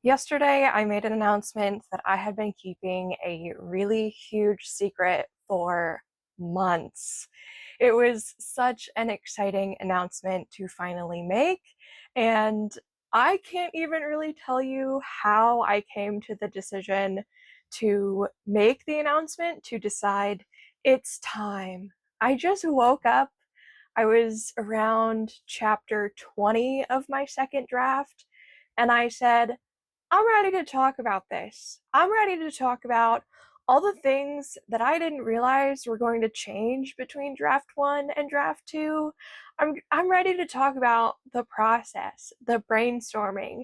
Yesterday, I made an announcement that I had been keeping a really huge secret for months. It was such an exciting announcement to finally make, and I can't even really tell you how I came to the decision to make the announcement to decide it's time. I just woke up. I was around chapter 20 of my second draft, and I said, I'm ready to talk about this. I'm ready to talk about all the things that I didn't realize were going to change between draft 1 and draft 2. I'm ready to talk about the process, the brainstorming,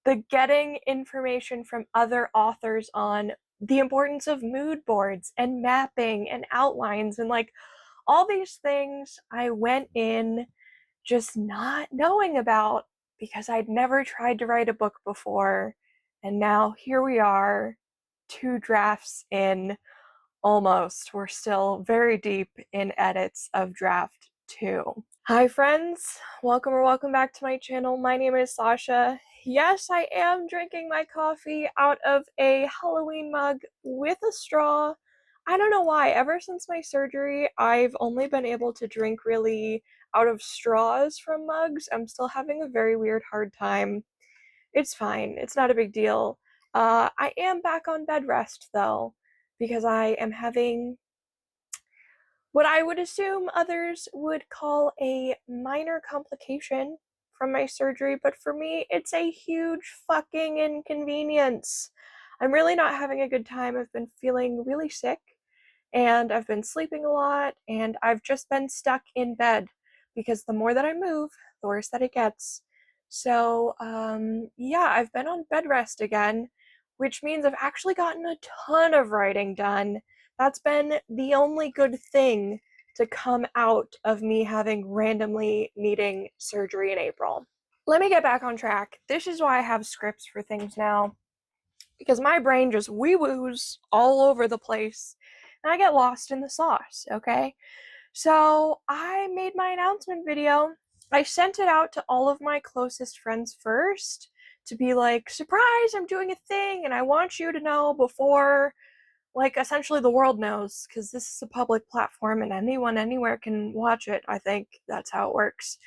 the getting information from other authors on the importance of mood boards and mapping and outlines and like all these things I went in just not knowing about because I'd never tried to write a book before. And now here we are, 2 drafts in almost. We're still very deep in edits of draft 2. Hi friends, welcome back to my channel. My name is Sasha. Yes, I am drinking my coffee out of a Halloween mug with a straw. I don't know why. Ever since my surgery, I've only been able to drink really out of straws from mugs. I'm still having a very weird hard time. It's fine. It's not a big deal. I am back on bed rest though, because I am having what I would assume others would call a minor complication from my surgery, but for me, it's a huge fucking inconvenience. I'm really not having a good time. I've been feeling really sick, and I've been sleeping a lot, and I've just been stuck in bed because the more that I move, the worse that it gets. So, yeah, I've been on bed rest again, which means I've actually gotten a ton of writing done. That's been the only good thing to come out of me having randomly needing surgery in April. Let me get back on track. This is why I have scripts for things now, because my brain just wee-woos all over the place and I get lost in the sauce, okay? So I made my announcement video. I sent it out to all of my closest friends first to be like, surprise, I'm doing a thing and I want you to know before, like, essentially the world knows, because this is a public platform and anyone anywhere can watch it. I think that's how it works.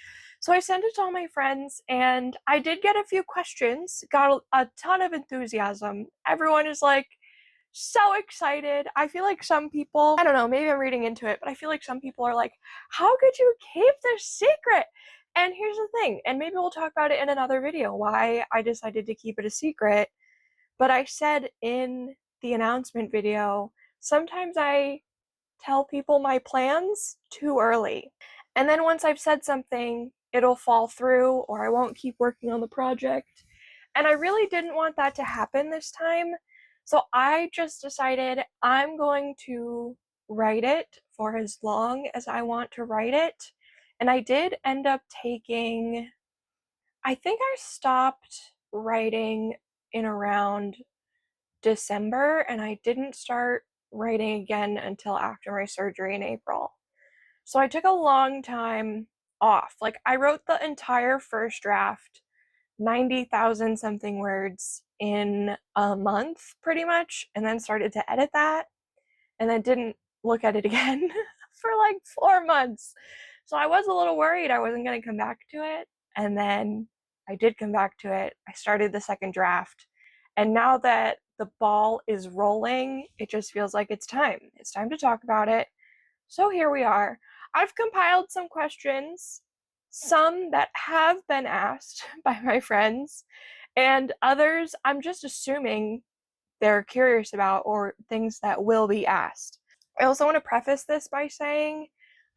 So I sent it to all my friends, and I did get a few questions, got a ton of enthusiasm. Everyone is like so excited. I feel like some people, I don't know, maybe I'm reading into it, but I feel like some people are like, how could you keep this secret? And here's the thing, and maybe we'll talk about it in another video, why I decided to keep it a secret. But I said in the announcement video, sometimes I tell people my plans too early. And then once I've said something, it'll fall through or I won't keep working on the project. And I really didn't want that to happen this time. So I just decided I'm going to write it for as long as I want to write it. And I did end up taking, I think I stopped writing in around December, and I didn't start writing again until after my surgery in April. So I took a long time off. Like, I wrote the entire first draft, 90,000 something words, in a month pretty much, and then started to edit that, and then didn't look at it again for like 4 months. So I was a little worried I wasn't going to come back to it, and then I did come back to it. I started the second draft, and now that the ball is rolling, it just feels like it's time. It's time to talk about it. So here we are. I've compiled some questions, some that have been asked by my friends, and others I'm just assuming they're curious about or things that will be asked. I also want to preface this by saying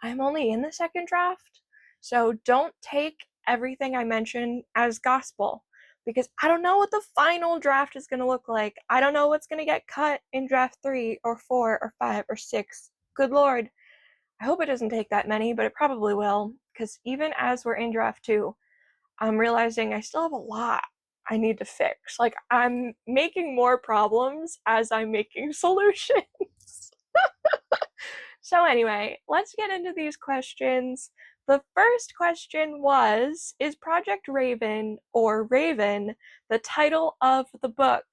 I'm only in the second draft, so don't take everything I mention as gospel, because I don't know what the final draft is going to look like. I don't know what's going to get cut in draft 3 or 4 or 5 or 6. Good Lord. I hope it doesn't take that many, but it probably will, because even as we're in draft 2, I'm realizing I still have a lot I need to fix. Like, I'm making more problems as I'm making solutions. So anyway, let's get into these questions. The first question was, is Project Raven or Raven the title of the book?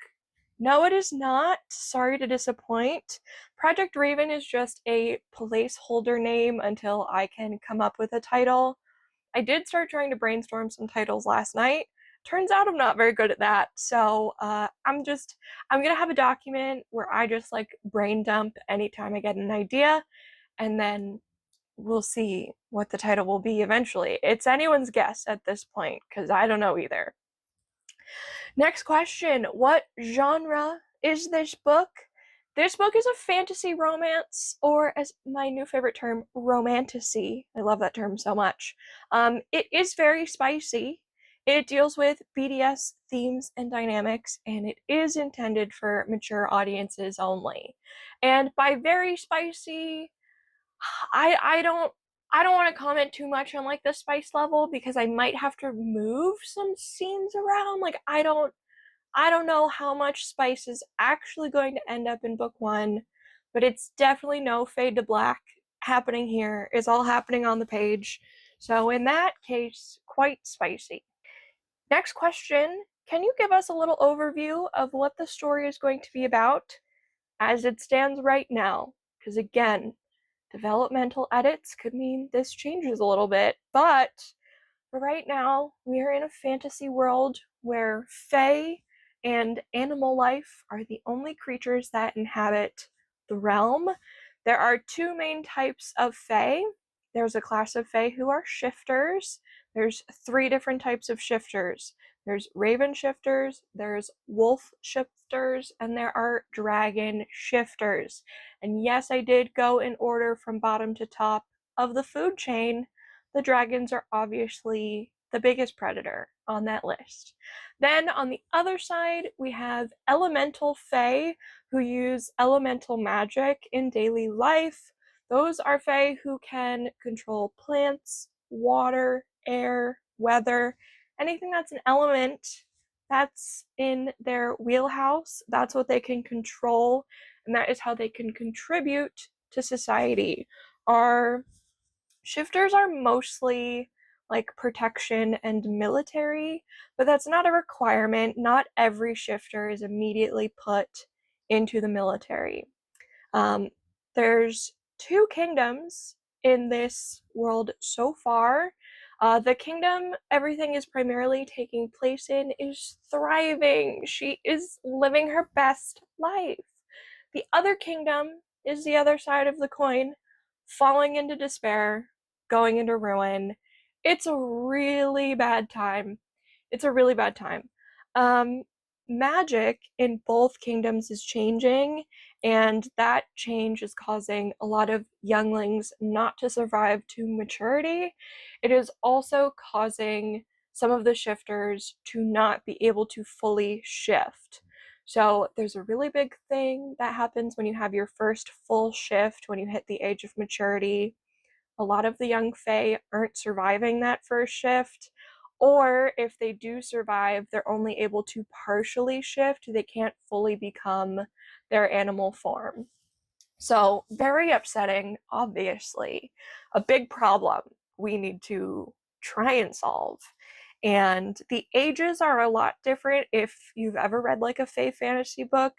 No, it is not. Sorry to disappoint. Project Raven is just a placeholder name until I can come up with a title. I did start trying to brainstorm some titles last night. Turns out I'm not very good at that. So I'm gonna have a document where I just like brain dump anytime I get an idea, and then we'll see what the title will be eventually. It's anyone's guess at this point because I don't know either. Next question, what genre is this book? This book is a fantasy romance, or as my new favorite term, romantasy. I love that term so much. It is very spicy. It deals with BDS themes and dynamics, and it is intended for mature audiences only. And by very spicy, I don't want to comment too much on like the spice level because I might have to move some scenes around. Like I don't know how much spice is actually going to end up in book one, but it's definitely no fade to black happening here. It's all happening on the page. So in that case, quite spicy. Next question, can you give us a little overview of what the story is going to be about as it stands right now? Because again, developmental edits could mean this changes a little bit, but for right now, we are in a fantasy world where fae and animal life are the only creatures that inhabit the realm. There are two main types of fae. There's a class of fae who are shifters. There's three different types of shifters. There's raven shifters, there's wolf shifters, and there are dragon shifters. And yes, I did go in order from bottom to top of the food chain. The dragons are obviously the biggest predator on that list. Then on the other side, we have elemental fae who use elemental magic in daily life. Those are fae who can control plants, water, air, weather, anything that's an element that's in their wheelhouse. That's what they can control, and that is how they can contribute to society. Our shifters are mostly like protection and military, but that's not a requirement. Not every shifter is immediately put into the military. There's two kingdoms in this world so far. The kingdom everything is primarily taking place in is thriving. She is living her best life. The other kingdom is the other side of the coin, falling into despair, going into ruin. It's a really bad time. It's a really bad time. Magic in both kingdoms is changing, and that change is causing a lot of younglings not to survive to maturity. It is also causing some of the shifters to not be able to fully shift. So there's a really big thing that happens when you have your first full shift, when you hit the age of maturity. A lot of the young fae aren't surviving that first shift, or if they do survive, they're only able to partially shift. They can't fully become their animal form. So very upsetting, obviously. A big problem we need to try and solve. And the ages are a lot different. If you've ever read like a fae fantasy book,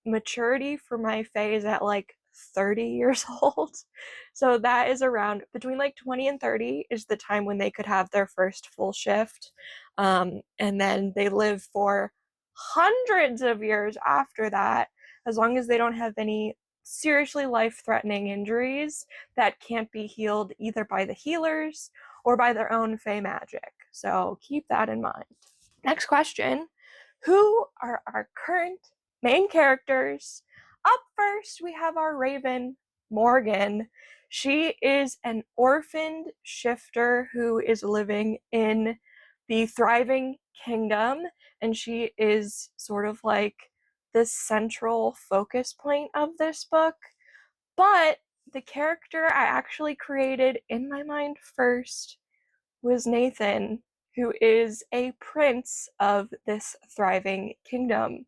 maturity for my fae is at like 30 years old. So that is around between like 20 and 30 is the time when they could have their first full shift. And then they live for hundreds of years after that, as long as they don't have any seriously life-threatening injuries that can't be healed either by the healers or by their own fae magic. So keep that in mind. Next question, who are our current main characters? Up first, we have our raven, Morgan. She is an orphaned shifter who is living in the thriving kingdom, and she is sort of like the central focus point of this book. But the character I actually created in my mind first was Nathan, who is a prince of this thriving kingdom.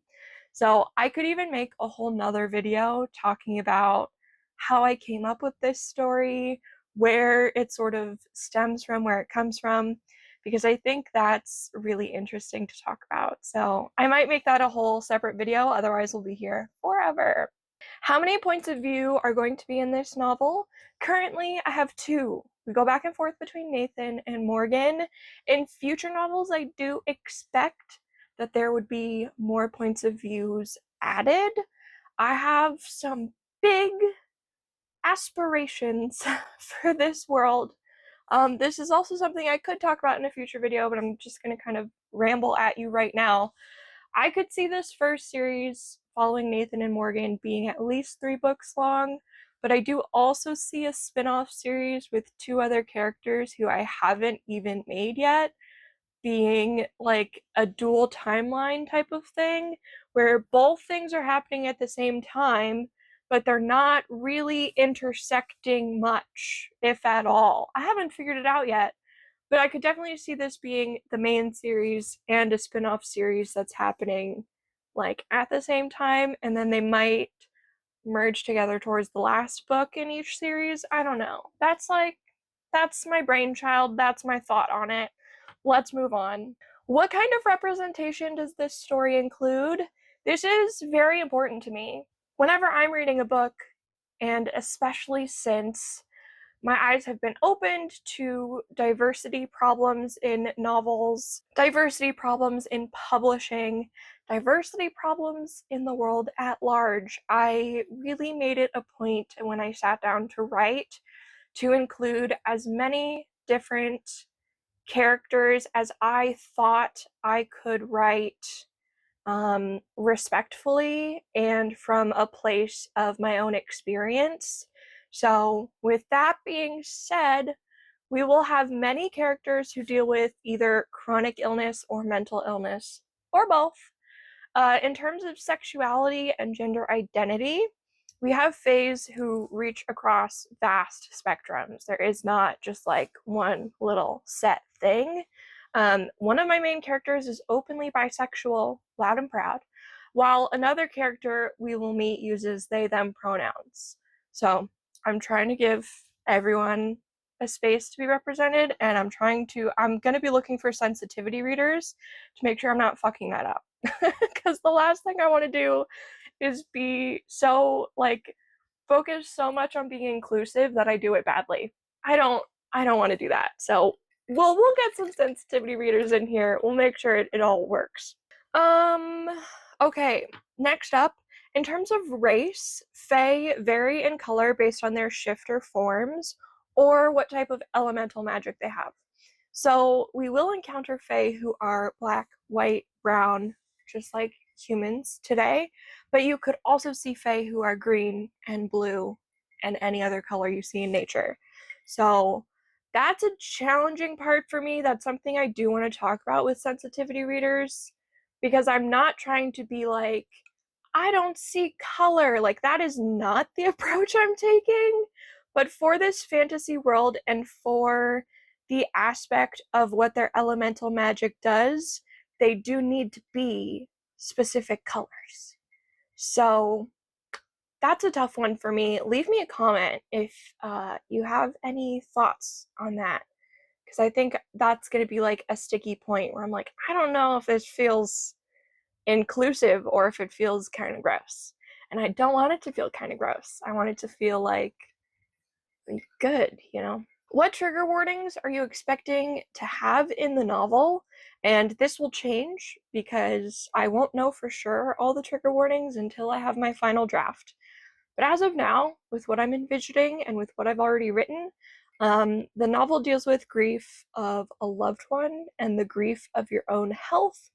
So I could even make a whole nother video talking about how I came up with this story, where it sort of stems from, where it comes from, because I think that's really interesting to talk about. So I might make that a whole separate video, otherwise we'll be here forever. How many points of view are going to be in this novel? Currently, I have 2. We go back and forth between Nathan and Morgan. In future novels, I do expect that there would be more points of views added. I have some big aspirations for this world. This is also something I could talk about in a future video, but I'm just going to kind of ramble at you right now. I could see this first series following Nathan and Morgan being at least 3 books long, but I do also see a spin-off series with 2 other characters who I haven't even made yet, being like a dual timeline type of thing, where both things are happening at the same time, but they're not really intersecting much, if at all. I haven't figured it out yet, but I could definitely see this being the main series and a spin-off series that's happening like at the same time, and then they might merge together towards the last book in each series. I don't know. That's my brainchild. That's my thought on it. Let's move on. What kind of representation does this story include? This is very important to me. Whenever I'm reading a book, and especially since my eyes have been opened to diversity problems in novels, diversity problems in publishing, diversity problems in the world at large, I really made it a point when I sat down to write to include as many different characters as I thought I could write respectfully and from a place of my own experience. So, with that being said, we will have many characters who deal with either chronic illness or mental illness, or both. In terms of sexuality and gender identity, we have fays who reach across vast spectrums. There is not just like one little set thing. One of my main characters is openly bisexual, loud and proud, while another character we will meet uses they, them pronouns. So I'm trying to give everyone a space to be represented, and I'm going to be looking for sensitivity readers to make sure I'm not fucking that up. Because the last thing I want to do is be so like focused so much on being inclusive that I do it badly. I don't want to do that. So we'll get some sensitivity readers in here. We'll make sure it all works. Okay, next up, in terms of race, fae vary in color based on their shifter forms or what type of elemental magic they have. So we will encounter fae who are black, white, brown, just like humans today, but you could also see fae who are green and blue and any other color you see in nature. So that's a challenging part for me. That's something I do want to talk about with sensitivity readers, because I'm not trying to be like, I don't see color. Like, that is not the approach I'm taking. But for this fantasy world and for the aspect of what their elemental magic does, they do need to be specific colors. So that's a tough one for me. Leave me a comment if you have any thoughts on that, because I think that's going to be like a sticky point where I'm like, I don't know if this feels inclusive or if it feels kind of gross. And I don't want it to feel kind of gross. I want it to feel like good, you know? What trigger warnings are you expecting to have in the novel? And this will change because I won't know for sure all the trigger warnings until I have my final draft. But as of now, with what I'm envisioning and with what I've already written, the novel deals with grief of a loved one and the grief of your own health.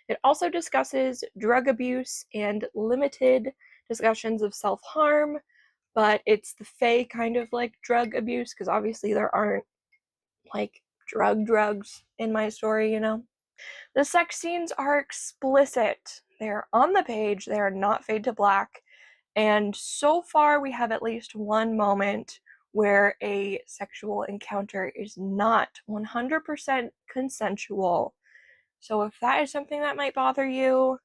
It also discusses drug abuse and limited discussions of self-harm, but it's the fae kind of like drug abuse, because obviously there aren't like drugs in my story, you know? The sex scenes are explicit. They're on the page, they are not fade to black, and so far we have at least one moment where a sexual encounter is not 100% consensual. So if that is something that might bother you,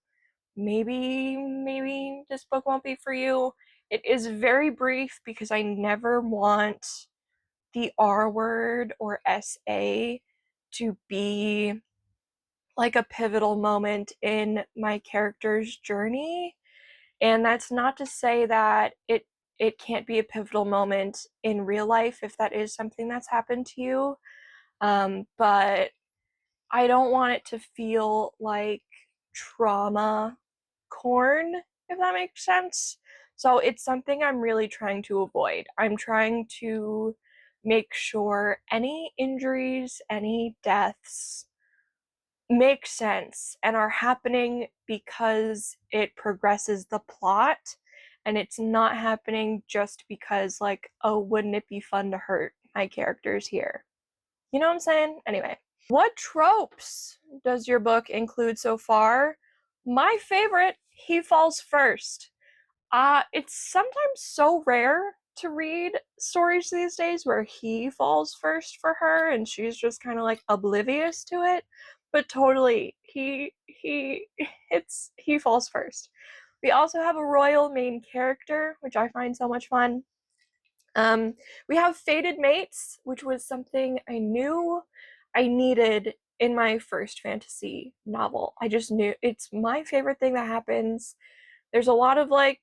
maybe this book won't be for you. It is very brief because I never want the R word or SA to be like a pivotal moment in my character's journey. And that's not to say that it can't be a pivotal moment in real life if that is something that's happened to you. But I don't want it to feel like trauma corn, if that makes sense. So it's something I'm really trying to avoid. I'm trying to make sure any injuries, any deaths make sense and are happening because it progresses the plot, and it's not happening just because, like, oh, wouldn't it be fun to hurt my characters here? You know what I'm saying? Anyway, what tropes does your book include so far? My favorite, he falls first. It's sometimes so rare to read stories these days where he falls first for her and she's just kind of like oblivious to it. But totally, he falls first. We also have a royal main character, which I find so much fun. We have fated mates, which was something I knew I needed in my first fantasy novel. I just knew it's my favorite thing that happens. There's a lot of like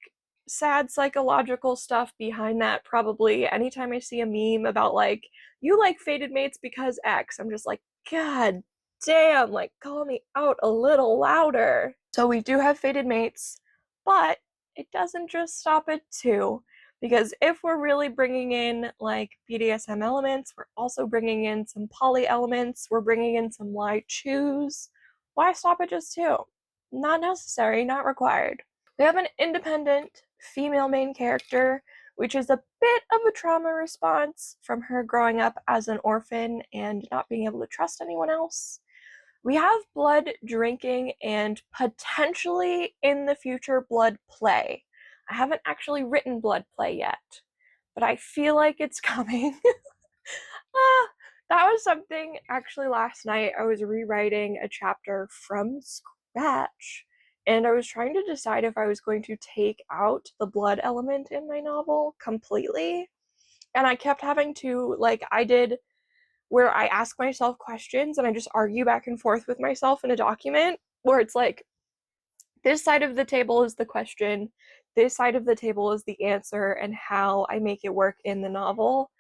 sad psychological stuff behind that, probably. Anytime I see a meme about like, you like fated mates because X, I'm just like, God damn, like, call me out a little louder. So we do have fated mates, but it doesn't just stop at two. Because if we're really bringing in like BDSM elements, we're also bringing in some poly elements, we're bringing in some lie choose. Why stop at just two? Not necessary, not required. We have an independent female main character, which is a bit of a trauma response from her growing up as an orphan and not being able to trust anyone else. We have blood drinking and potentially in the future blood play. I haven't actually written blood play yet, but I feel like it's coming. That was something actually last night. I was rewriting a chapter from scratch and I was trying to decide if I was going to take out the blood element in my novel completely. And I kept having to, like, I did where I ask myself questions and I just argue back and forth with myself in a document where it's like, this side of the table is the question, this side of the table is the answer, and how I make it work in the novel.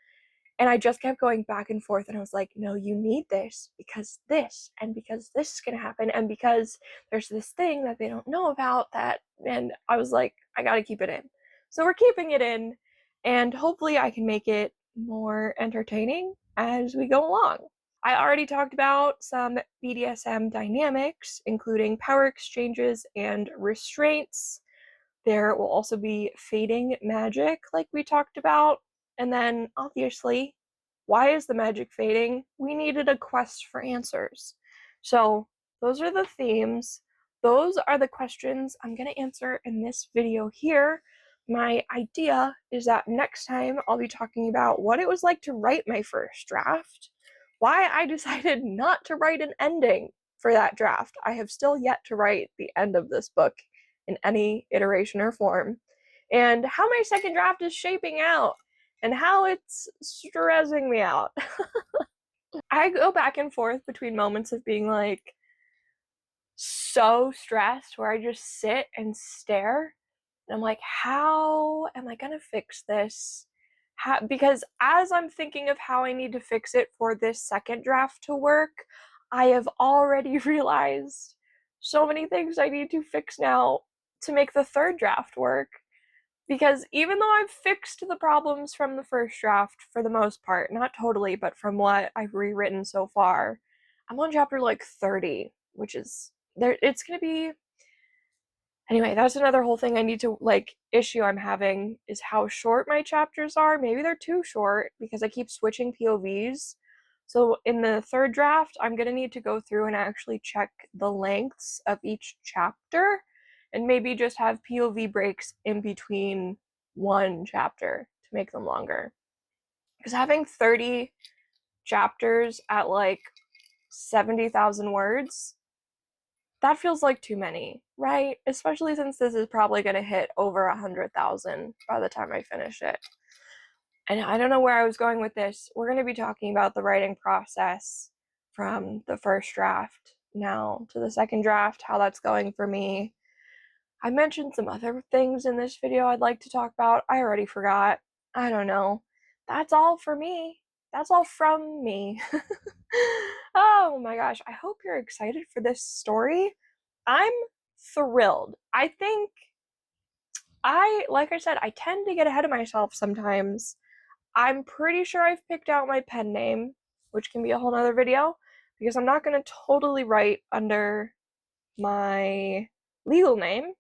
And I just kept going back and forth, and I was like, no, you need this because this, and because this is going to happen, and because there's this thing that they don't know about that. And I was like, I got to keep it in. So we're keeping it in, and hopefully I can make it more entertaining as we go along. I already talked about some BDSM dynamics, including power exchanges and restraints. There will also be fading magic, like we talked about. And then, obviously, why is the magic fading? We needed a quest for answers. So, those are the themes. Those are the questions I'm going to answer in this video here. My idea is that next time I'll be talking about what it was like to write my first draft, why I decided not to write an ending for that draft. I have still yet to write the end of this book in any iteration or form, and how my second draft is shaping out, and how it's stressing me out. I go back and forth between moments of being like so stressed where I just sit and stare and I'm like, how am I gonna fix this? Because as I'm thinking of how I need to fix it for this second draft to work, I have already realized so many things I need to fix now to make the third draft work. Because even though I've fixed the problems from the first draft for the most part, not totally, but from what I've rewritten so far, I'm on chapter like 30, which is there. It's gonna be anyway. That's another whole thing I need to like issue I'm having is how short my chapters are. Maybe they're too short because I keep switching POVs. So in the third draft, I'm gonna need to go through and actually check the lengths of each chapter and maybe just have POV breaks in between one chapter to make them longer. Because having 30 chapters at like 70,000 words, that feels like too many, right? Especially since this is probably going to hit over 100,000 by the time I finish it. And I don't know where I was going with this. We're going to be talking about the writing process from the first draft now to the second draft, how that's going for me. I mentioned some other things in this video I'd like to talk about. I already forgot. I don't know. That's all for me. That's all from me. Oh my gosh. I hope you're excited for this story. I'm thrilled. Like I said, I tend to get ahead of myself sometimes. I'm pretty sure I've picked out my pen name, which can be a whole nother video, because I'm not going to totally write under my legal name.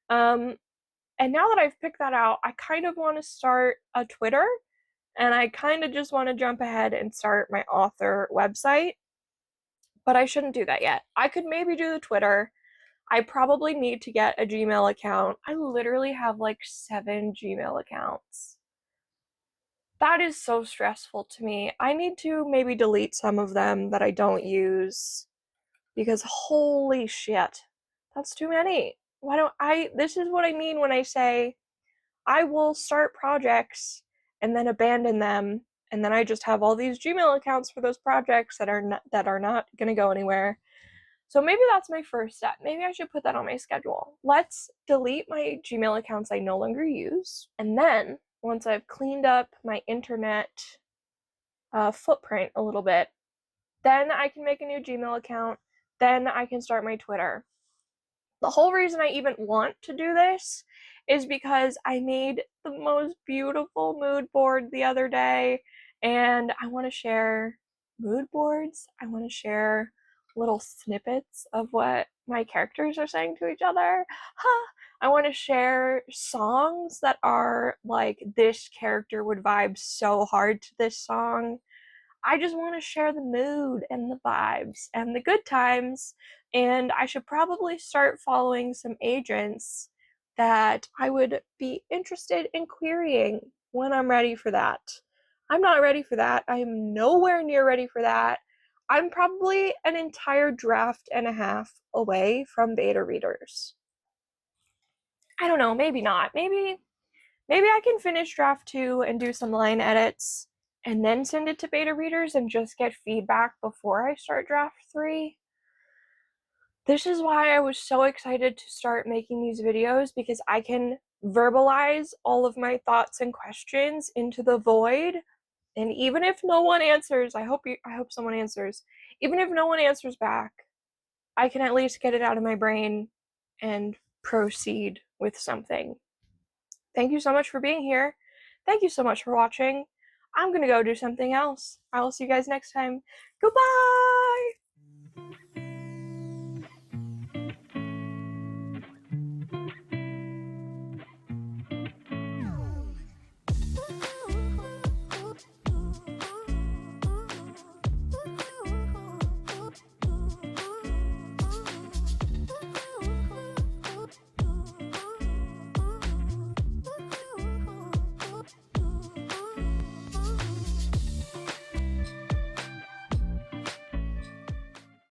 And now that I've picked that out, I kind of want to start a Twitter, and I kind of just want to jump ahead and start my author website, but I shouldn't do that yet. I could maybe do the Twitter. I probably need to get a Gmail account. I literally have like 7 Gmail accounts. That is so stressful to me. I need to maybe delete some of them that I don't use, because holy shit, that's too many. This is what I mean when I say I will start projects and then abandon them, and then I just have all these Gmail accounts for those projects that are not going to go anywhere. So maybe that's my first step. Maybe I should put that on my schedule. Let's delete my Gmail accounts I no longer use, and then once I've cleaned up my internet footprint a little bit, then I can make a new Gmail account. Then I can start my Twitter. The whole reason I even want to do this is because I made the most beautiful mood board the other day, and I want to share mood boards. I want to share little snippets of what my characters are saying to each other. I want to share songs that are like, this character would vibe so hard to this song. I just want to share the mood and the vibes and the good times, and I should probably start following some agents that I would be interested in querying when I'm ready for that. I'm not ready for that. I am nowhere near ready for that. I'm probably an entire draft and a half away from beta readers. I don't know, maybe not. Maybe I can finish draft 2 and do some line edits and then send it to beta readers and just get feedback before I start draft 3. This is why I was so excited to start making these videos, because I can verbalize all of my thoughts and questions into the void. And even if no one answers, I hope someone answers. Even if no one answers back, I can at least get it out of my brain and proceed with something. Thank you so much for being here. Thank you so much for watching. I'm gonna go do something else. I will see you guys next time. Goodbye!